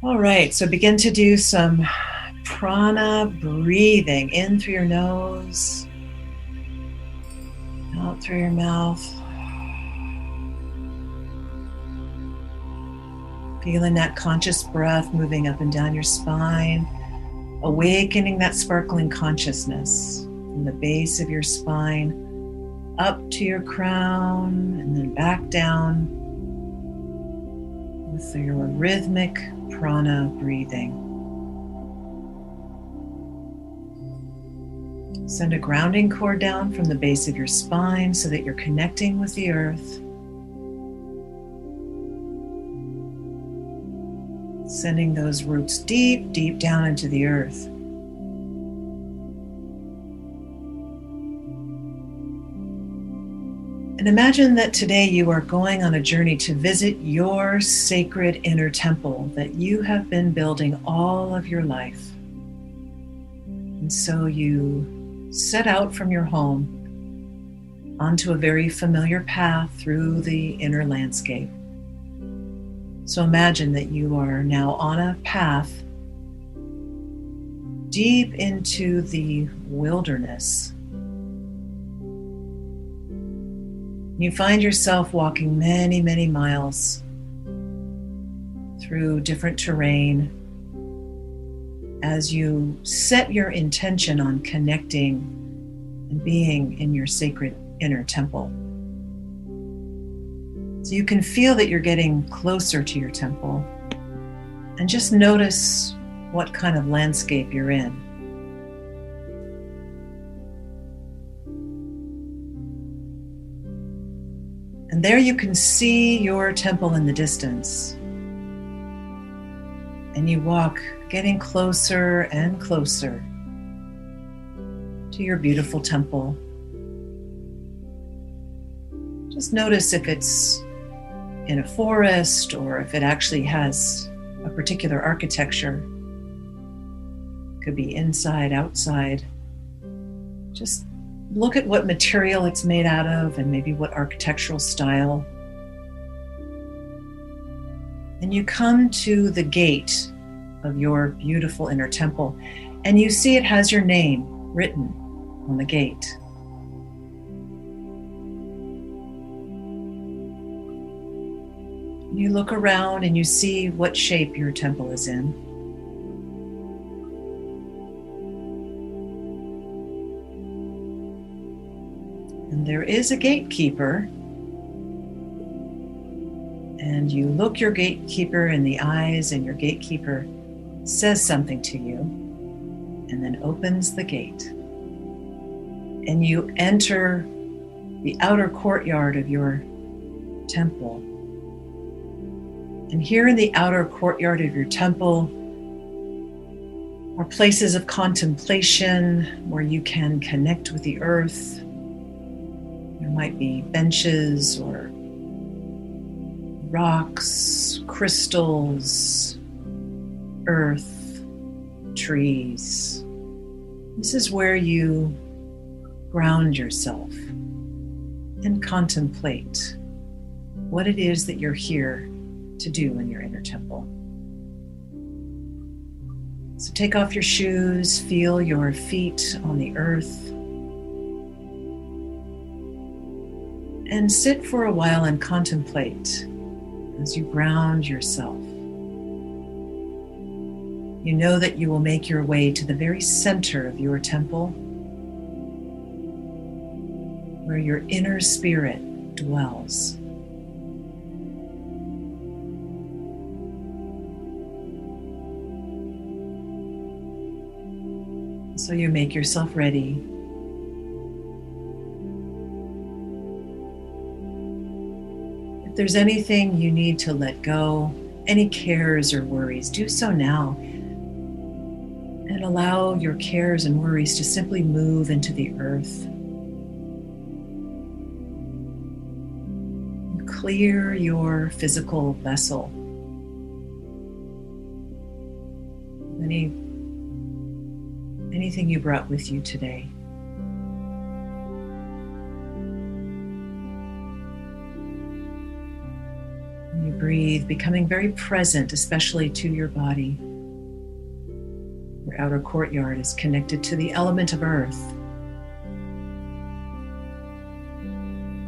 All right, so begin to do some prana breathing in through your nose, out through your mouth. Feeling that conscious breath moving up and down your spine, awakening that sparkling consciousness from the base of your spine up to your crown and then back down with your rhythmic prana breathing. Send a grounding cord down from the base of your spine so that you're connecting with the earth. Sending those roots deep, deep down into the earth. And imagine that today you are going on a journey to visit your sacred inner temple that you have been building all of your life. And so you set out from your home onto a very familiar path through the inner landscape. So imagine that you are now on a path deep into the wilderness. You find yourself walking many, many miles through different terrain as you set your intention on connecting and being in your sacred inner temple. So you can feel that you're getting closer to your temple, and just notice what kind of landscape you're in. And there you can see your temple in the distance. And you walk, getting closer and closer to your beautiful temple. Just notice if it's in a forest or if it actually has a particular architecture. It could be inside, outside. Just look at what material it's made out of and maybe what architectural style. And you come to the gate of your beautiful inner temple, and you see it has your name written on the gate. You look around and you see what shape your temple is in. And there is a gatekeeper. And you look your gatekeeper in the eyes, and your gatekeeper says something to you and then opens the gate. And you enter the outer courtyard of your temple. And here in the outer courtyard of your temple are places of contemplation where you can connect with the earth. There might be benches or rocks, crystals, earth, trees. This is where you ground yourself and contemplate what it is that you're here to do in your inner temple. So take off your shoes, feel your feet on the earth, and sit for a while and contemplate as you ground yourself. You know that you will make your way to the very center of your temple, where your inner spirit dwells. So you make yourself ready. If there's anything you need to let go, any cares or worries, do so now. And allow your cares and worries to simply move into the earth. Clear your physical vessel. Anything you brought with you today. You Breathe, becoming very present, especially to your body. Your outer courtyard is connected to the element of earth.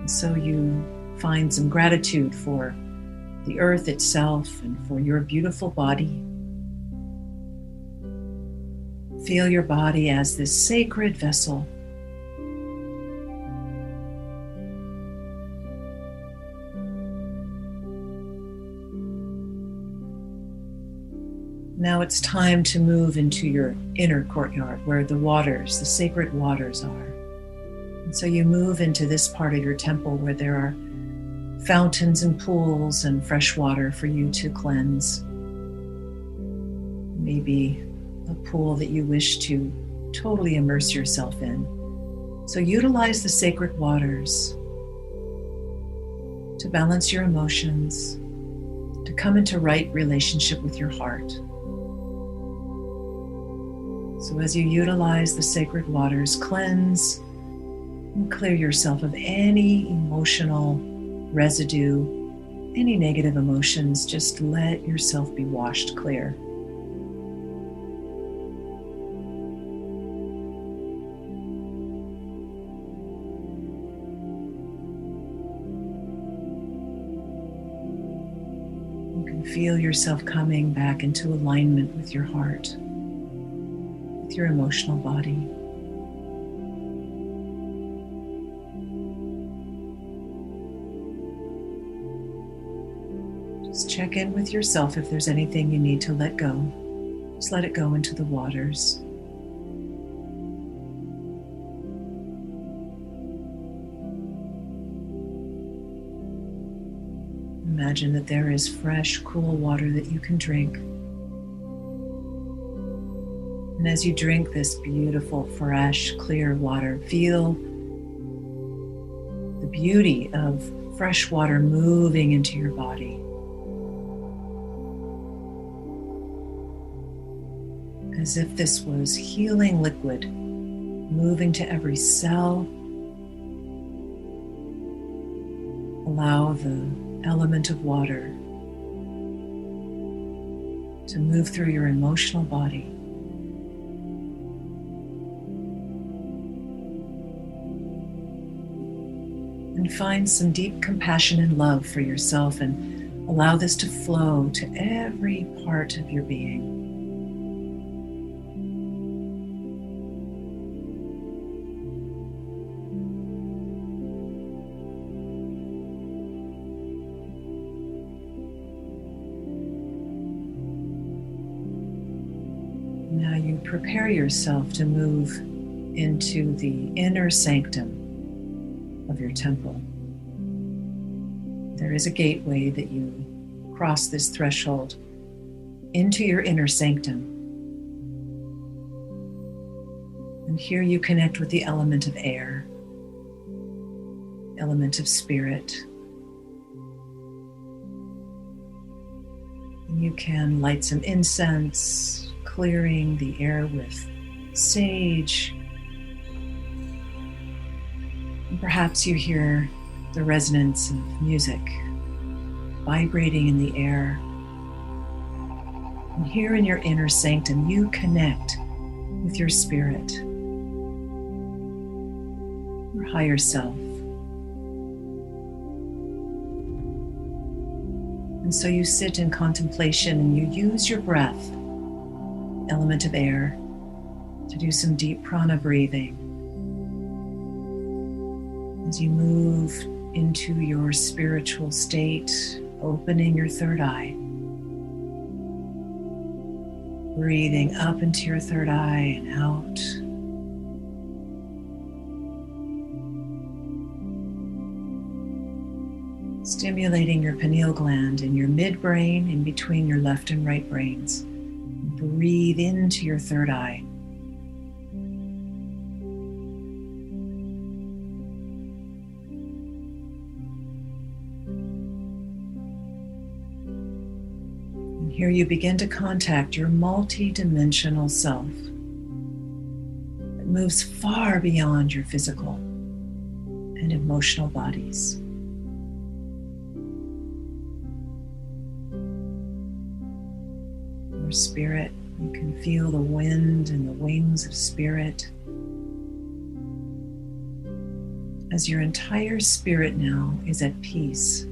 And so you find some gratitude for the earth itself and for your beautiful body. Feel your body as this sacred vessel. Now it's time to move into your inner courtyard where the waters, the sacred waters are. And so you move into this part of your temple where there are fountains and pools and fresh water for you to cleanse. Maybe a pool that you wish to totally immerse yourself in. So utilize the sacred waters to balance your emotions, to come into right relationship with your heart. So as you utilize the sacred waters, cleanse and clear yourself of any emotional residue, any negative emotions. Just let yourself be washed clear. You can feel yourself coming back into alignment with your heart, your emotional body. Just check in with yourself if there's anything you need to let go. Just let it go into the waters. Imagine that there is fresh, cool water that you can drink. And as you drink this beautiful, fresh, clear water, feel the beauty of fresh water moving into your body. As if this was healing liquid moving to every cell. Allow the element of water to move through your emotional body. And find some deep compassion and love for yourself and allow this to flow to every part of your being. Now you prepare yourself to move into the inner sanctum of your temple. There is a gateway that you cross this threshold into your inner sanctum. And here you connect with the element of air, element of spirit. And you can light some incense, clearing the air with sage. Perhaps you hear the resonance of music vibrating in the air. And here in your inner sanctum, you connect with your spirit, your higher self. And so you sit in contemplation and you use your breath, element of air, to do some deep prana breathing. As you move into your spiritual state, opening your third eye, breathing up into your third eye and out. Stimulating your pineal gland in your midbrain in between your left and right brains. Breathe into your third eye. Here you begin to contact your multi-dimensional self that moves far beyond your physical and emotional bodies. spirit. You can feel the wind and the wings of spirit. As your entire spirit now is at peace.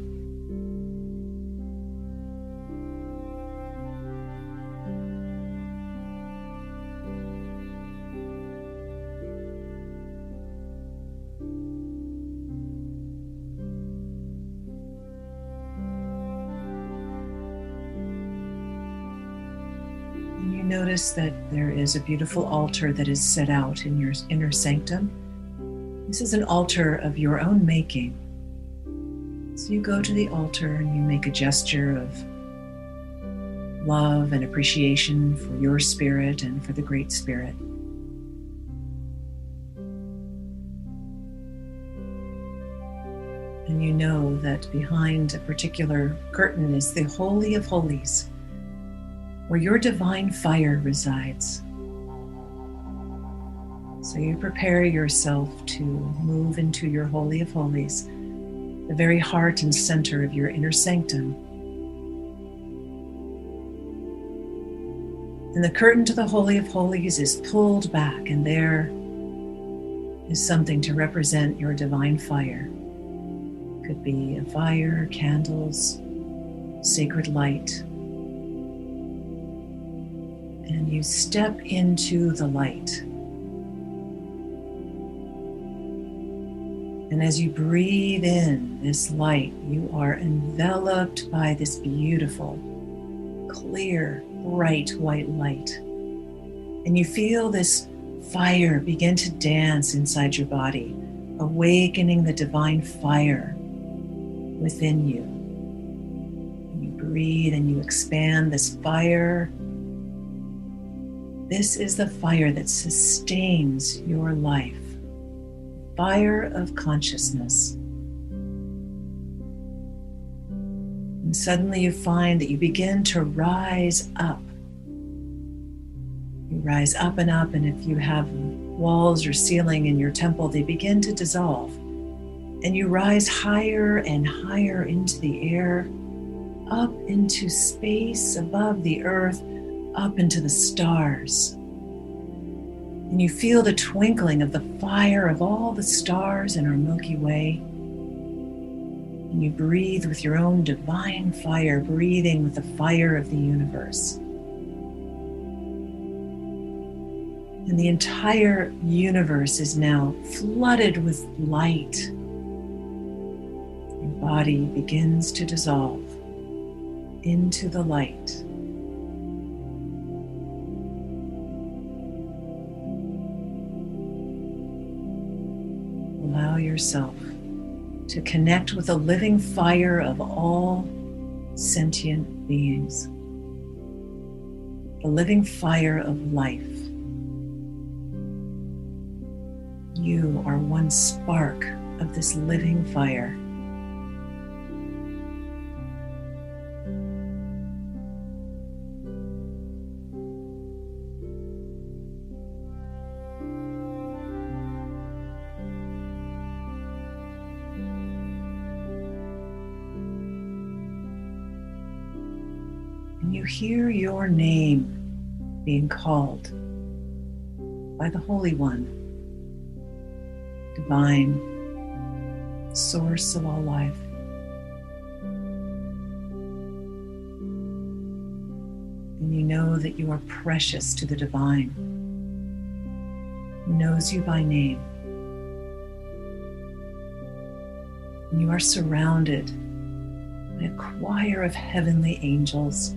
And you notice that there is a beautiful altar that is set out in your inner sanctum. This is an altar of your own making. So you go to the altar and you make a gesture of love and appreciation for your spirit and for the Great Spirit. And you know that behind a particular curtain is the Holy of Holies, where your divine fire resides. So you prepare yourself to move into your Holy of Holies, the very heart and center of your inner sanctum. And the curtain to the Holy of Holies is pulled back, and there is something to represent your divine fire. It could be a fire, candles, sacred light. And you step into the light. And as you breathe in this light, you are enveloped by this beautiful, clear, bright white light. And you feel this fire begin to dance inside your body, awakening the divine fire within you. And you breathe and you expand this fire. This is the fire that sustains your life. Fire of consciousness. And suddenly you find that you begin to rise up. You rise up, and if you have walls or ceiling in your temple, they begin to dissolve. And you rise higher and higher into the air, up into space above the earth, up into the stars. And you feel the twinkling of the fire of all the stars in our Milky Way. And you breathe with your own divine fire, breathing with the fire of the universe. And the entire universe is now flooded with light. Your body begins to dissolve into the light. Allow yourself to connect with the living fire of all sentient beings, the living fire of life. You are one spark of this living fire. And you hear your name being called by the Holy One, divine source of all life. And you know that you are precious to the divine, who knows you by name. And you are surrounded by a choir of heavenly angels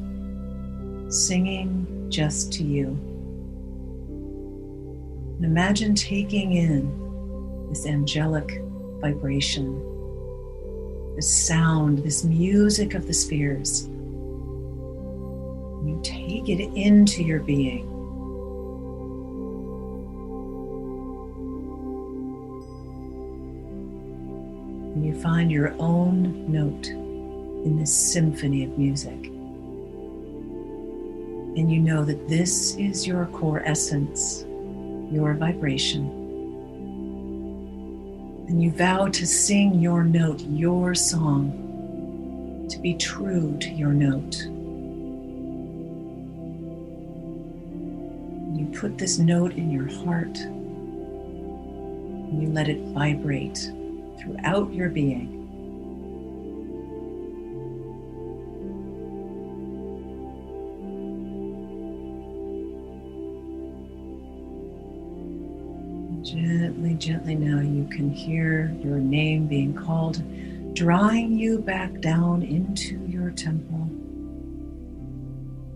singing just to you. And imagine taking in this angelic vibration, this sound, this music of the spheres. And you take it into your being. And you find your own note in this symphony of music. And you know that this is your core essence, your vibration. And you vow to sing your note, your song, to be true to your note. put this note in your heart and you let it vibrate throughout your being. Gently, gently now you can hear your name being called, drawing you back down into your temple.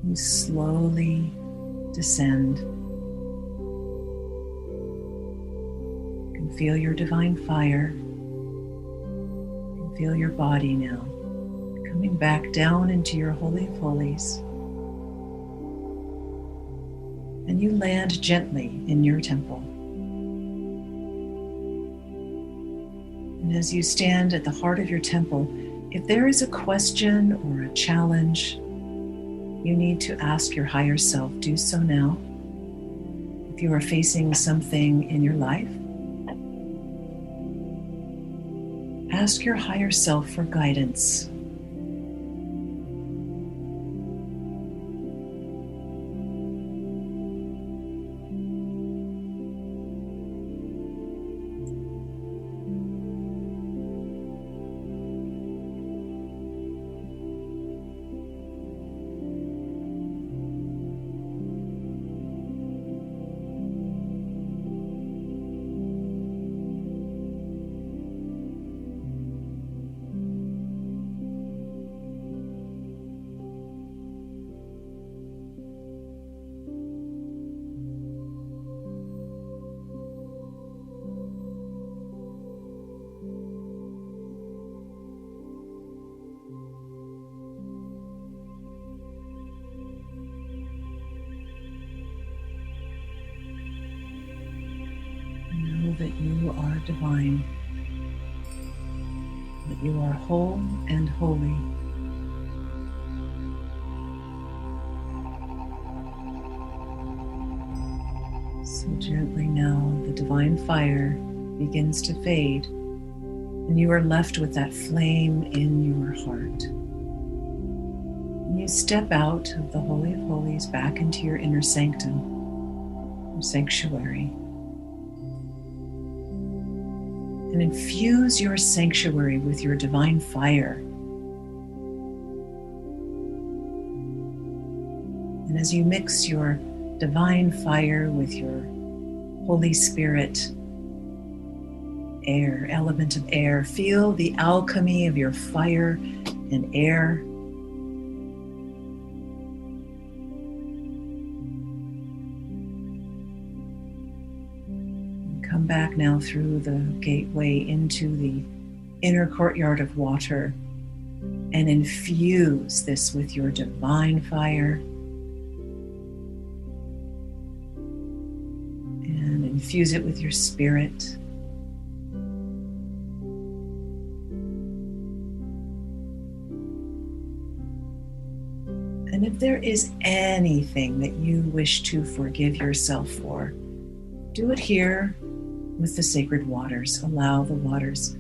You slowly descend. You can feel your divine fire. You can feel your body now coming back down into your Holy of Holies. And you land gently in your temple. And as you stand at the heart of your temple, if there is a question or a challenge you need to ask your higher self, do so now. If you are facing something in your life, ask your higher self for guidance. Know that you are divine, that you are whole and holy. So gently now the divine fire begins to fade, and you are left with that flame in your heart. And you step out of the Holy of Holies back into your inner sanctum, your sanctuary. And infuse your sanctuary with your divine fire. And as you mix your divine fire with your Holy Spirit, air, element of air, feel the alchemy of your fire and air. Come back now through the gateway into the inner courtyard of water and infuse this with your divine fire. And infuse it with your spirit. And if there is anything that you wish to forgive yourself for, do it here with the sacred waters. Allow the waters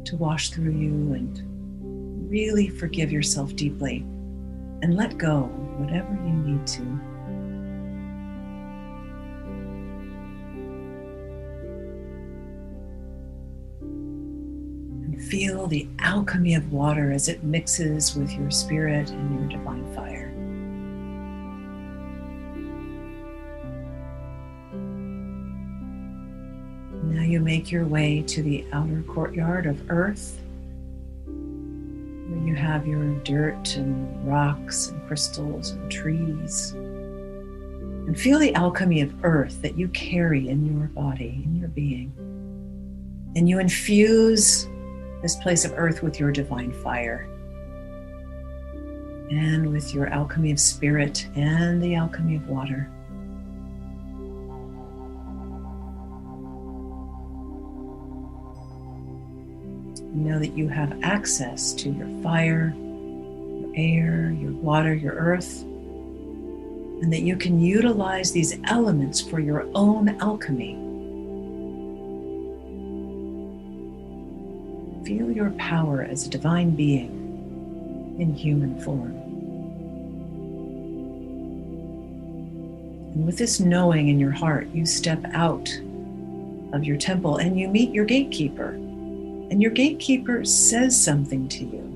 to wash through you and really forgive yourself deeply and let go whatever you need to. And feel the alchemy of water as it mixes with your spirit and your divine fire. Now you make your way to the outer courtyard of earth, where you have your dirt and rocks and crystals and trees. And feel the alchemy of earth that you carry in your body, in your being. And you infuse this place of earth with your divine fire and with your alchemy of spirit and the alchemy of water. Know that you have access to your fire, your air, your water, your earth, and that you can utilize these elements for your own alchemy. Feel your power as a divine being in human form. And with this knowing in your heart, you step out of your temple and you meet your gatekeeper. And your gatekeeper says something to you.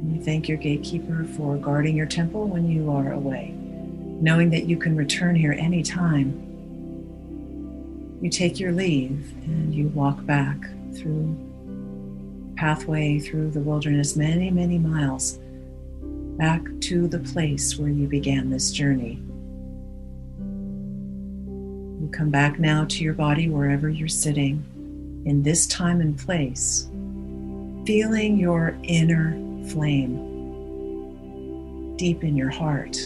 And you thank your gatekeeper for guarding your temple when you are away, knowing that you can return here anytime. You take your leave and you walk back through pathway through the wilderness, many, many miles, back to the place where you began this journey. You come back now to your body wherever you're sitting in this time and place, feeling your inner flame deep in your heart.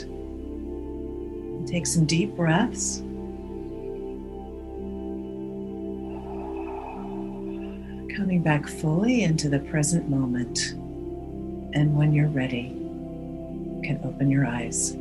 Take some deep breaths. Coming back fully into the present moment. And when you're ready, you can open your eyes.